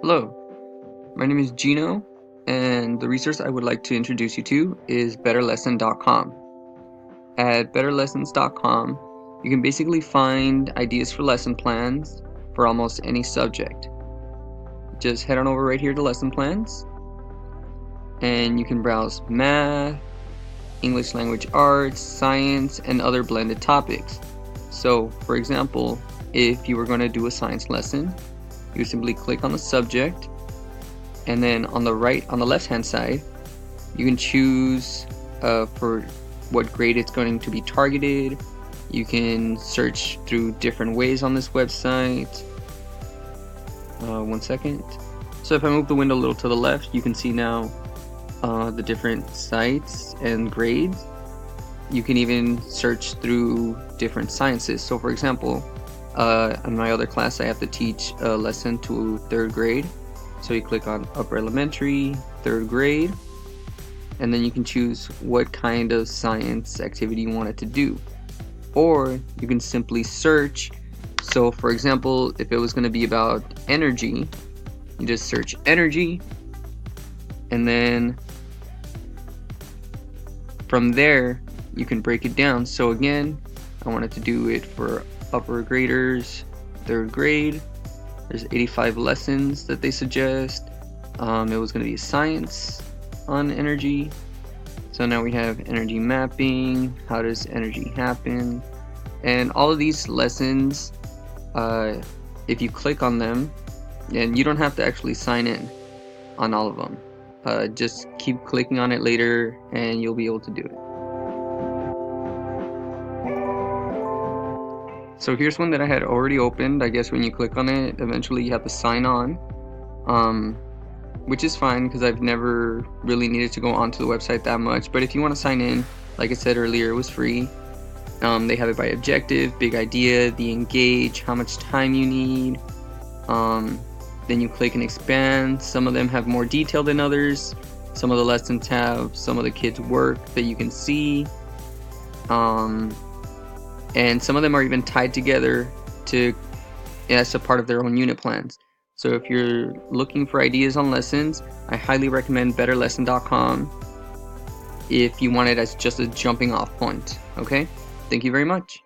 Hello, my name is Gino, and the resource I would like to introduce you to is BetterLesson.com. At BetterLessons.com, you can basically find ideas for lesson plans for almost any subject. Just head on over right here to lesson plans, and you can browse math, English language arts, science, and other blended topics. So, for example, if you were going to do a science lesson, you would simply click on the subject, and then on the left hand side, you can choose for what grade it's going to be targeted. You can search through different ways on this website. One second. So if I move the window a little to the left, you can see now the different sites and grades. You can even search through different sciences. So for example, in my other class, I have to teach a lesson to 3rd grade. So you click on upper elementary, 3rd grade, and then you can choose what kind of science activity you want it to do. Or you can simply search. So for example, if it was going to be about energy, you just search energy, and then from there you can break it down. So again, I wanted to do it for upper graders, 3rd grade. There's 85 lessons that they suggest. It was going to be science on energy. So now we have energy mapping, how does energy happen, and all of these lessons, if you click on them, and you don't have to actually sign in on all of them, just keep clicking on it later and you'll be able to do it. So here's one that I had already opened. I guess when you click on it, eventually you have to sign on, which is fine because I've never really needed to go onto the website that much. But if you want to sign in, like I said earlier, it was free. They have it by objective, big idea, the engage, how much time you need. Then you click and expand. Some of them have more detail than others. Some of the lessons have some of the kids' work that you can see. And some of them are even tied together as a part of their own unit plans. So if you're looking for ideas on lessons, I highly recommend BetterLesson.com if you want it as just a jumping off point. Okay? Thank you very much.